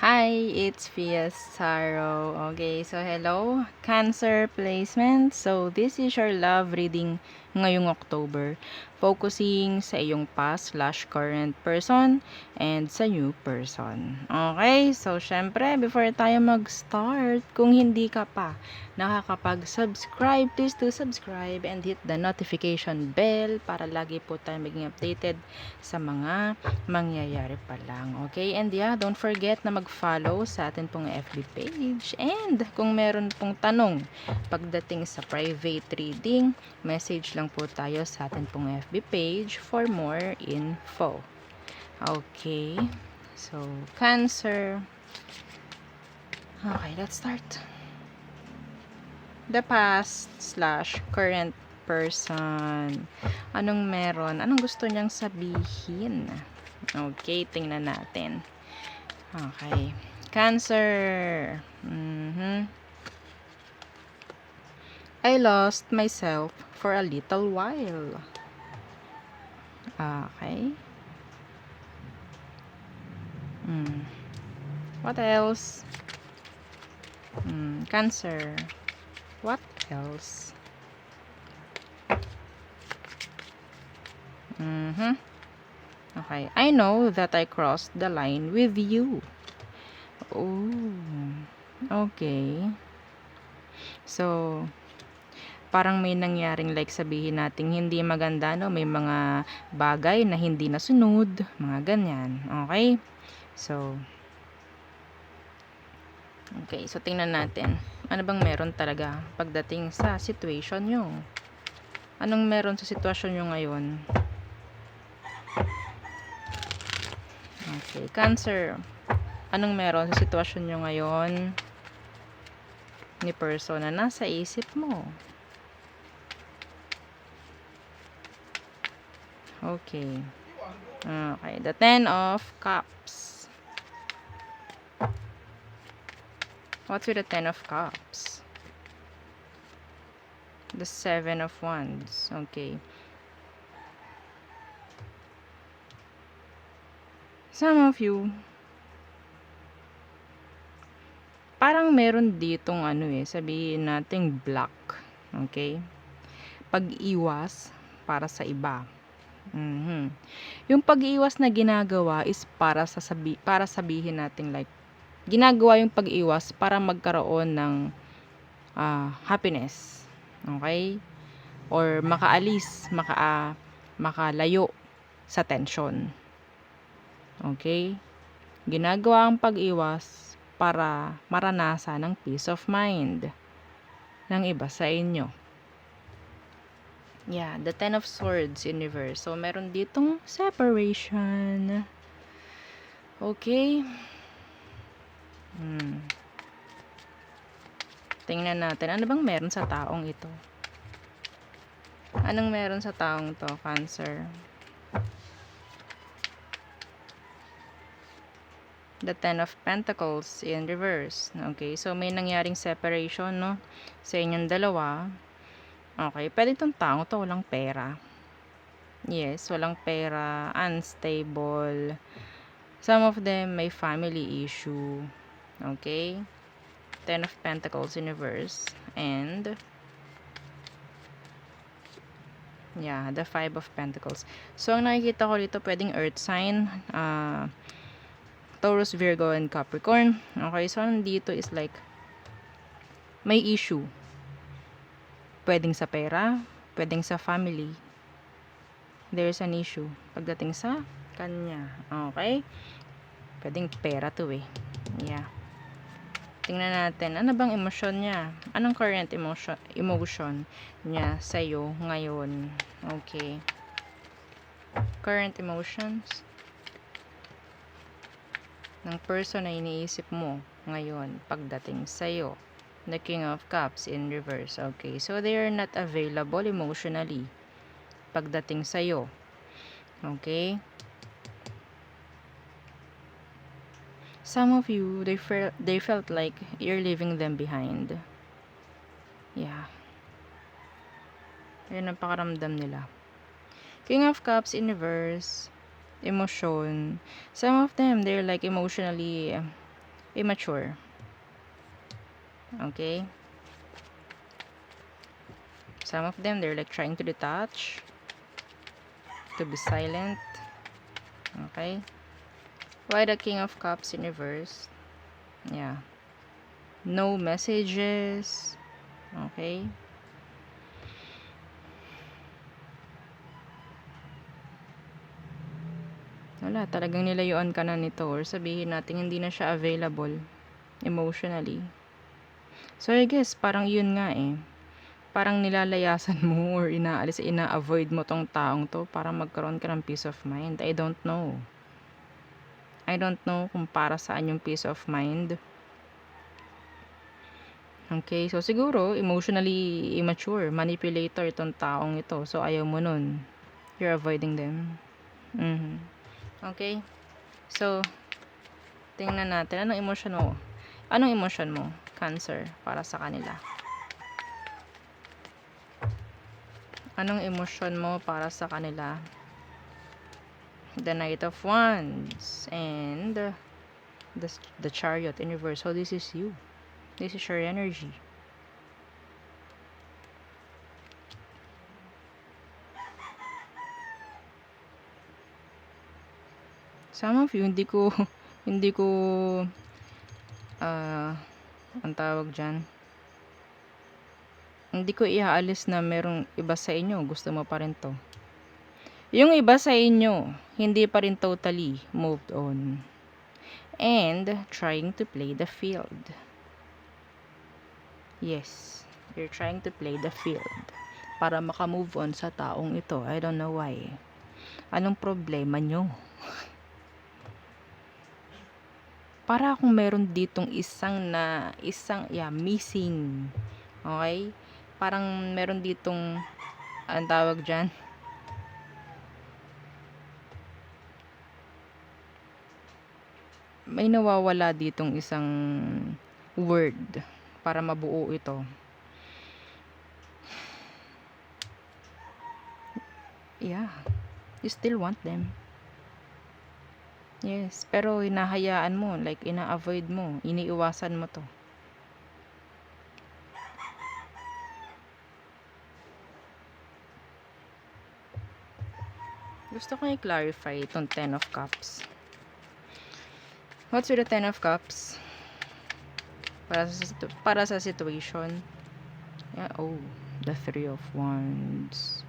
Hi, it's Pia Saro. Okay, so hello, Cancer placement. So this is your love reading ngayong October, focusing sa iyong past/current person and sa new person. Okay, so syempre, before tayo mag-start, kung hindi ka pa nakakapag-subscribe, please do subscribe and hit the notification bell para lagi po tayo maging updated sa mga mangyayari pa lang. Okay? And yeah, don't forget na mag-follow sa atin pong FB page. And kung meron pong tanong pagdating sa private reading, message lang po tayo sa atin pong FB page for more info. Okay? So, Cancer. Okay, let's start. The past/current person. Anong meron? Anong gusto niyang sabihin? Okay, tingnan natin. Okay. Cancer. I lost myself for a little while. Okay. What else? Cancer. What else? Okay. I know that I crossed the line with you. Oh. Okay. So, parang may nangyaring like sabihin nating hindi maganda, no? May mga bagay na hindi nasunod, mga ganyan. Okay? So, okay. So, tingnan natin. Ano bang meron talaga pagdating sa situation nyo? Anong meron sa sitwasyon nyo ngayon? Okay. Cancer. Anong meron sa sitwasyon nyo ngayon ni person na nasa isip mo? Okay. Okay. The 10 of Cups. What's with the 10 of Cups? The 7 of Wands. Okay. Some of you, parang meron ditong sabihin nating block. Okay? Pag-iwas para sa iba. Yung pag-iwas na ginagawa is para sabihin natin like ginagawa yung pag-iwas para magkaroon ng happiness. Okay? Or makalayo sa tension. Okay? Ginagawa ang pag-iwas para maranasan ng peace of mind ng iba sa inyo. Yeah, the 10 of Swords in reverse. So, meron ditong separation. Okay? Tingnan natin. Ano bang meron sa taong ito? Anong meron sa taong to, Cancer? The 10 of Pentacles in reverse. Okay, so may nangyaring separation, no? Sa inyong dalawa. Okay, pwede itong taong to walang pera. Yes, walang pera, unstable. Some of them may family issue. Okay? 10 of Pentacles in reverse. And yeah, the 5 of Pentacles. So, ang nakikita ko dito, pwedeng earth sign, Taurus, Virgo, and Capricorn. Okay, so nandito is like, may issue. Pwedeng sa pera, pwedeng sa family. There's an issue pagdating sa kanya. Okay? Pwedeng pera to eh. Yeah. Tingnan natin, ano bang emosyon niya? Anong current emotion niya sa'yo ngayon? Okay. Current emotions ng person na iniisip mo ngayon pagdating sa'yo. The King of Cups in reverse. Okay. So, they are not available emotionally pagdating sa'yo. Okay. Some of you, they felt like you're leaving them behind. Yeah. Yan ang pakaramdam nila. King of Cups in reverse. Emotion. Some of them, they're like emotionally immature. Okay? Some of them, they're like trying to detach, to be silent. Okay? Why the King of Cups in reverse? Yeah. No messages. Okay? Wala, talagang nilayuan ka na nito, or sabihin natin hindi na siya available emotionally. So I guess parang yun nga eh. Parang nilalayasan mo or ina-avoid mo tong taong to para magkaroon ka ng peace of mind. I don't know. I don't know kung para saan yung peace of mind. Okay, so siguro emotionally immature, manipulator itong taong ito. So ayaw mo nun. You're avoiding them. Okay? So, tingnan natin. Anong emotion mo? Anong emotion mo, Cancer, para sa kanila? Anong emosyon mo para sa kanila? The Knight of Wands and the Chariot in reverse. So this is you. This is your energy. Some of you, hindi ko ang tawag dyan, hindi ko iaalis na merong iba sa inyo, gusto mo pa rin to. Yung iba sa inyo, hindi pa rin totally moved on. And trying to play the field. Yes, you're trying to play the field para maka-move on sa taong ito. I don't know why. Anong problema nyo? Para akong meron ditong missing. Okay? Parang meron ditong, ang tawag dyan, may nawawala ditong isang word para mabuo ito. Yeah. You still want them. Yes, pero hinahayaan mo, like ina-avoid mo, iniiwasan mo to. Gusto ko i-clarify itong Ten of Cups. What's with the Ten of Cups? Para sa situation. Yeah, oh, the Three of Wands.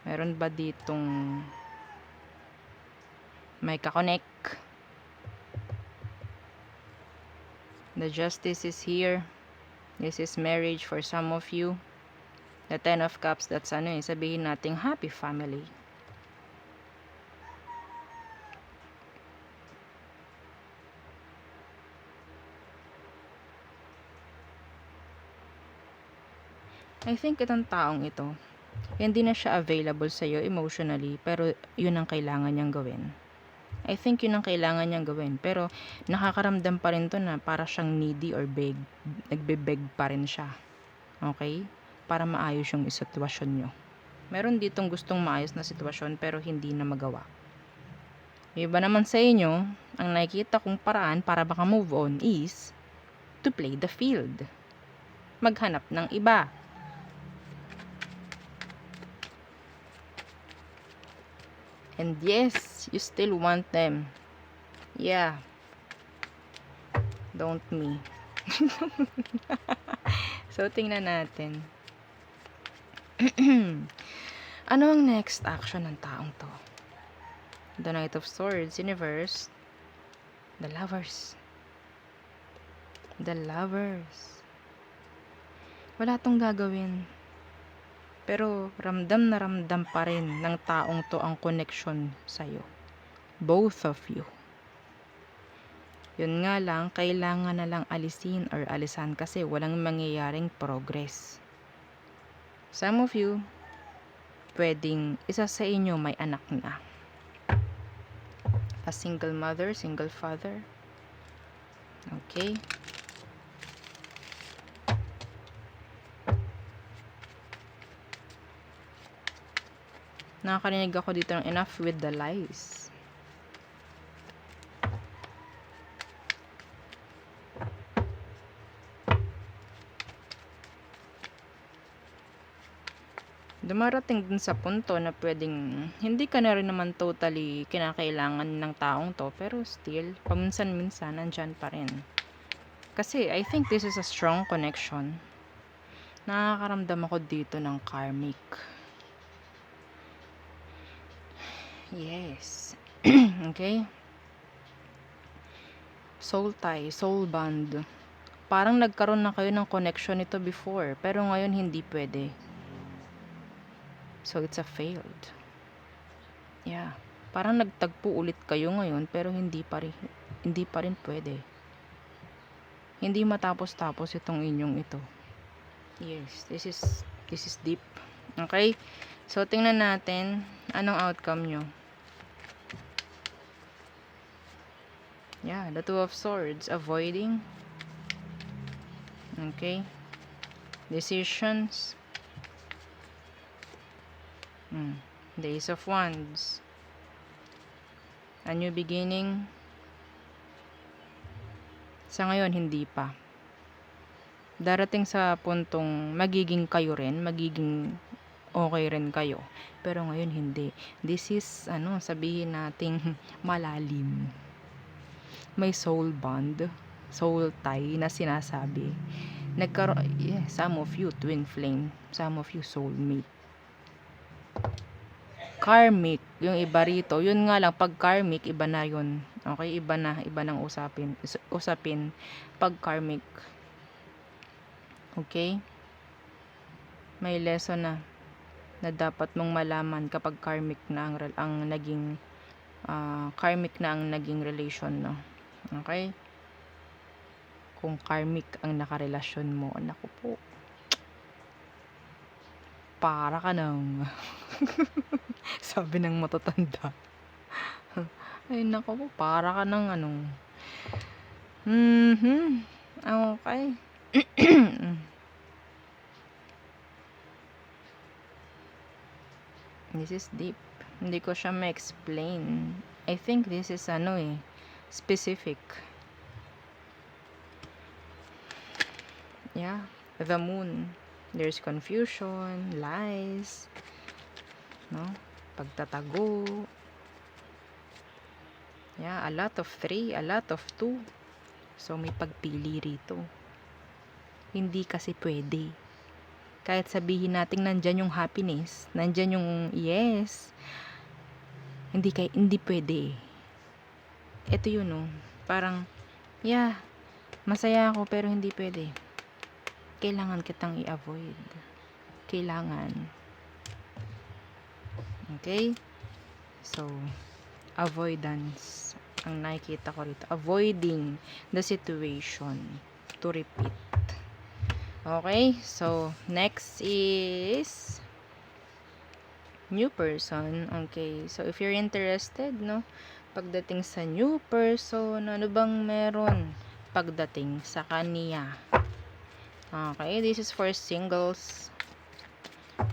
Meron ba ditong may kakonek? The Justice is here. This is marriage for some of you. The Ten of Cups, that's sabihin nating happy family. I think itong taong ito, hindi na siya available sa'yo emotionally, pero yun ang kailangan niyang gawin. I think yun ang kailangan niyang gawin, pero nakakaramdam pa rin to na para siyang needy or beg. Nagbe-beg pa rin siya. Okay? Para maayos yung sitwasyon nyo. Meron ditong gustong maayos na sitwasyon, pero hindi na magawa. Iba naman sa inyo, ang nakikita kong paraan para baka move on is to play the field. Maghanap ng iba. And yes, you still want them. Yeah. Don't me. So, tingnan natin. Ano ang next action ng taong to? The Knight of Swords, Universe. The Lovers. The Lovers. Wala tong gagawin. Pero ramdam na ramdam pa rin ng taong to ang connection sa'yo. Both of you. Yun nga lang, kailangan na lang alisin or alisan kasi walang mangyayaring progress. Some of you, pwedeng isa sa inyo may anak na. A single mother, single father. Okay. Nakakarinig ako dito ng enough with the lies. dumarating din sa punto na pwedeng hindi ka na rin naman totally kinakailangan ng taong to, pero still, paminsan-minsan, nandyan pa rin. Kasi, I think this is a strong connection. Nakakaramdam ako dito ng karmic. Yes. Okay? Soul tie, soul bond. Parang nagkaroon na kayo ng connection nito before, pero ngayon hindi pwede. So, it's a failed. Yeah. Parang nagtagpo ulit kayo ngayon, pero hindi pa rin pwede. Hindi matapos-tapos itong inyong ito. Yes, this is deep. Okay? So, tingnan natin anong outcome nyo. Yeah, the Two of Swords, avoiding. Okay? Decisions. The Ace of Wands. A new beginning. Sa ngayon, hindi pa. Darating sa puntong magiging kayo rin, magiging okay rin kayo. Pero ngayon, hindi. This is, sabihin nating malalim. May soul bond, soul tie na sinasabi. Some of you twin flame, some of you soulmate. Karmic, yung iba rito, yun nga lang, pag karmic, iba na yun. Okay, iba ng usapin pag karmic. Okay? May lesson na dapat mong malaman kapag karmic na ang naging relation, no? Okay? Kung karmic ang nakarelasyon mo, naku po, para ka ng sabi ng matatanda. Ay naku po, para ka ng okay. This is deep. Hindi ko siya ma-explain. I think this is specific. Yeah, the moon. There's confusion, lies, no? Pagtatago. Yeah, a lot of 3, a lot of 2. So, may pagpili rito. Hindi kasi pwede. Kahit sabihin natin nandyan yung happiness, nandyan yung yes, hindi pwede. Ito yun, no? Parang, yeah, masaya ako pero hindi pwede. Kailangan kitang i-avoid. Kailangan. Okay? So, avoidance ang nakikita ko rito. Avoiding the situation to repeat. Okay? So, next is new person. Okay? So, if you're interested, no? Pagdating sa new person, ano bang meron pagdating sa kanya? Okay, this is for singles.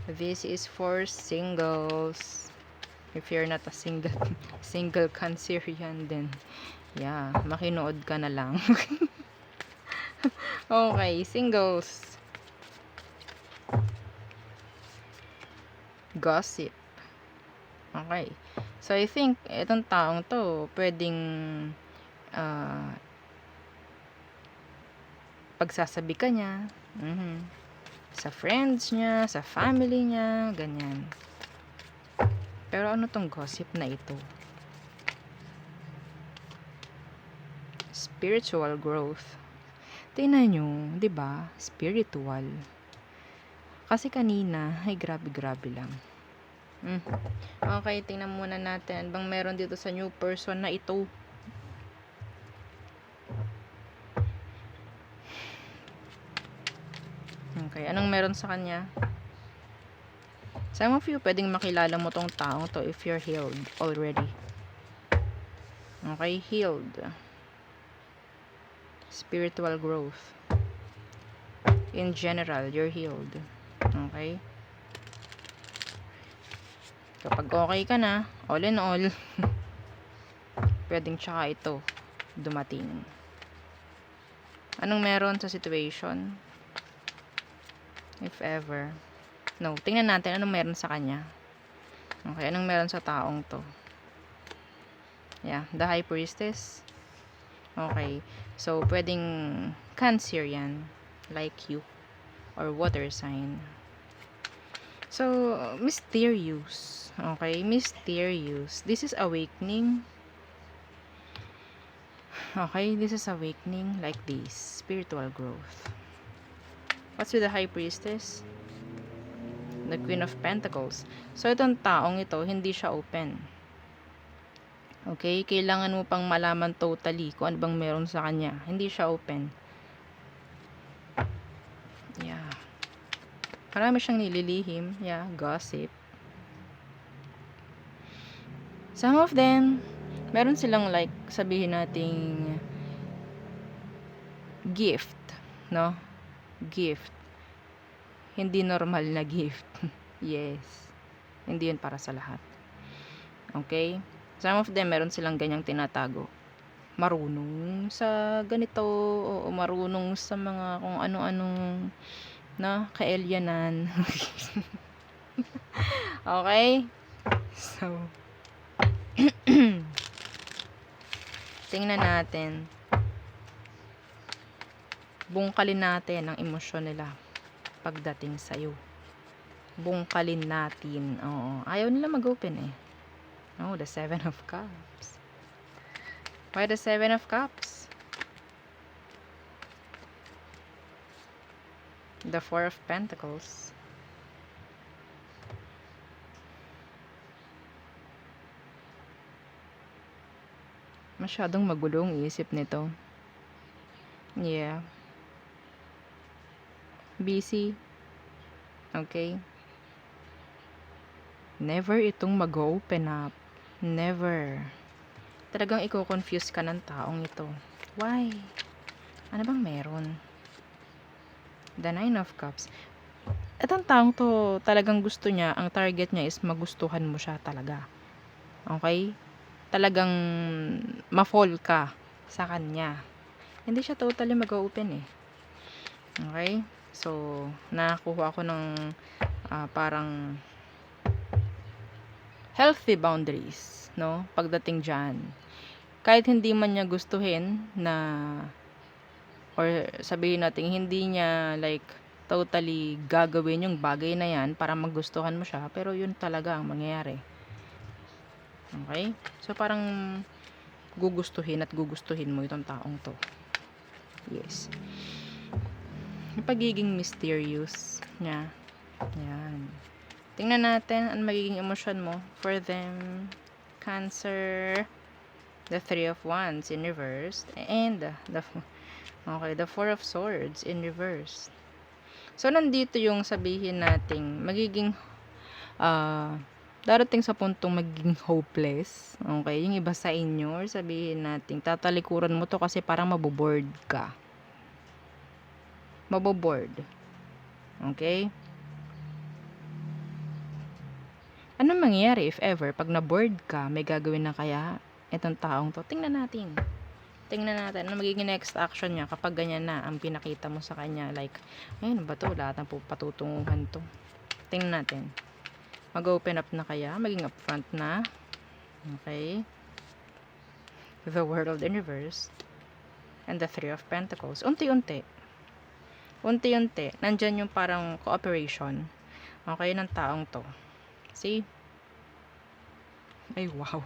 This is for singles. If you're not a single Cancerian, then yeah, makinood ka na lang. Okay, singles. Gossip. Okay. So, I think itong taong to pwedeng pagsasabi ka niya, sa friends niya, sa family niya, ganyan. Pero ano tong gossip na ito? Spiritual growth. Tingnan nyo, 'di ba? Spiritual. Kasi kanina, ay grabe lang. Okay, tingnan muna natin. Bang meron dito sa new person na ito? Okay, anong meron sa kanya? Some of you, pwedeng makilala mo tong taong to if you're healed already. Okay, healed. Spiritual growth. In general, you're healed. Okay? Kapag okay ka na, all in all, pwedeng tsaka ito dumating. Anong meron sa situation? If ever. No, tingnan natin anong meron sa kanya. Okay, anong meron sa taong to? Yeah, the High Priestess. Okay, so pwedeng Cancer yan, like you, or water sign. So, mysterious. Okay, mysterious. This is awakening. Okay, this is awakening, like this. Spiritual growth. What's with the High Priestess? The Queen of Pentacles. So, itong taong ito, hindi siya open. Okay? Kailangan mo pang malaman totally kung ano bang meron sa kanya. Hindi siya open. Yeah. Marami siyang nililihim. Yeah, gossip. Some of them, meron silang like, sabihin nating gift. No? Gift. Hindi normal na gift. Yes. Hindi yun para sa lahat. Okay? Some of them, meron silang ganyang tinatago. Marunong sa ganito, o marunong sa mga kung ano-anong na kaelyanan. Okay? So, tingnan natin. Bungkalin natin ang emosyon nila pagdating sa'yo. Bungkalin natin. Oo. Ayaw nila mag-open eh. Oh, the 7 of Cups. Why the 7 of Cups? The 4 of Pentacles. Masyadong magulong isip nito. Yeah. Busy. Okay. Never itong mag-open up. Never. Talagang i-confuse ka ng taong ito. Why? Ano bang meron? The 9 of Cups. Itong taong to, talagang gusto niya, ang target niya is magustuhan mo siya talaga. Okay? Talagang ma-fall ka sa kanya. Hindi siya totally mag-open eh. Okay? So, nakakuha ako ng parang healthy boundaries, no? Pagdating dyan. Kahit hindi man niya gustuhin na, or sabihin natin, hindi niya like totally gagawin yung bagay na yan para magustuhan mo siya, pero yun talaga ang mangyayari. Okay? So, parang gugustuhin at gugustuhin mo itong taong to. Yes. Yung pagiging mysterious niya. Yan. Tingnan natin ang magiging emosyon mo for them. Cancer. The 3 of Wands in reverse. And the 4 of Swords in reverse. So, nandito yung sabihin nating magiging darating sa puntong magiging hopeless. Okay? Yung iba sa inyo, or sabihin nating tatalikuran mo to kasi parang maboboard ka. Maboboard. Okay? Anong mangyayari if ever, pag na-bored ka, may gagawin na kaya itong taong to? Tingnan natin. Tingnan natin ano magiging next action niya kapag ganyan na ang pinakita mo sa kanya. Like, ayun ba to? Lahat ng patutunguhan to. Tingnan natin. Mag-open up na kaya? Maging upfront na? Okay. The World in reverse. And the 3 of Pentacles. Unti-unti. Unti-unti. Nandyan yung parang cooperation. Okay, ng taong to. See? Ay, wow.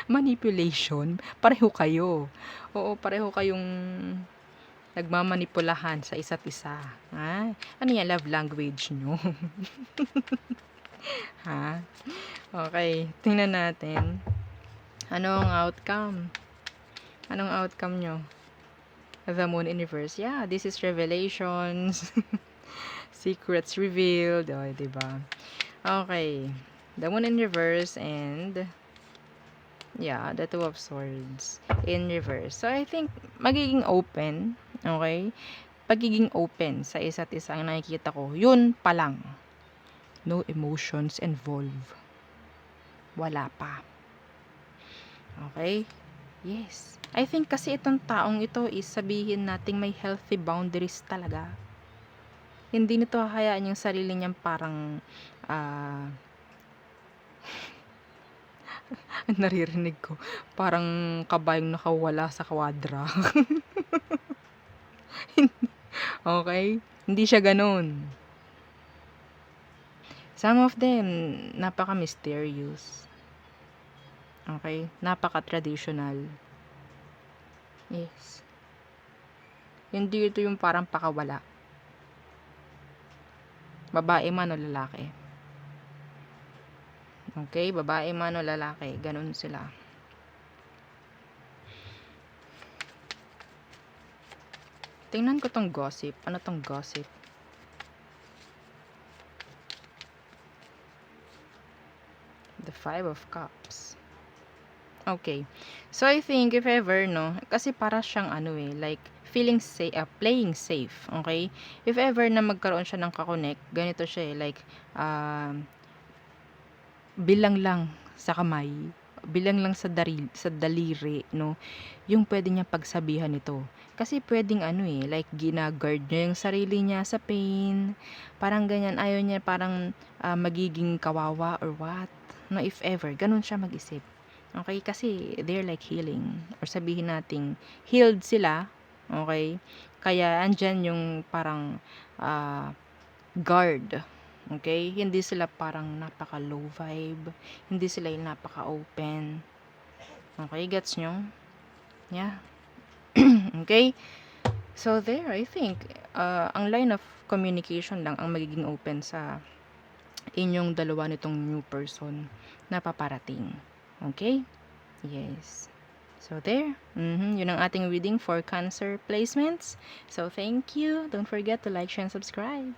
Manipulation. Pareho kayo. Oo, pareho kayong nagmamanipulahan sa isa't isa. Ha? Ano yan? Love language nyo? Ha? Okay. Tingnan natin. Anong outcome? Anong outcome nyo? The Moon in reverse. Yeah, this is revelations. Secrets revealed. O, diba? Okay. The Moon in reverse and yeah, the 2 of Swords in reverse. So, I think magiging open. Okay? Pagiging open sa isa't isa ang nakikita ko. Yun pa lang. No emotions involved. Wala pa. Okay? Yes. I think kasi itong taong ito is sabihin nating may healthy boundaries talaga. Hindi nito hahayaan yung sarili niyang parang, naririnig ko, parang kabayong nakawala sa kwadra. Okay? Hindi siya gano'n. Some of them, napaka-mysterious. Okay? Napaka-traditional. Yes. Hindi ito yung parang pakawala. Babae man o lalaki. Okay? Babae man o lalaki. Ganun sila. Tingnan ko tong gossip. Ano tong gossip? The Five of Cups. Okay. So, I think if ever, no, kasi para siyang ano like, feeling safe, playing safe, okay? If ever na magkaroon siya ng kakonek, ganito siya like, bilang lang sa kamay, bilang lang sa daliri, no, yung pwede niya pagsabihan nito. Kasi pwedeng like, gina-guard niya yung sarili niya sa pain, parang ganyan, ayaw niya parang magiging kawawa or what, no, if ever, ganun siya mag-isip. Okay, kasi they're like healing or sabihin nating healed sila, okay? Kaya andyan yung parang guard, okay? Hindi sila parang napaka low vibe, hindi sila yung napaka open. Okay, gets nyo? Yeah. Okay? So there, I think ang line of communication lang ang magiging open sa inyong dalawa nitong new person na paparating. Okay? Yes. So there, yun ang ating reading for Cancer placements. So thank you. Don't forget to like, share, and subscribe.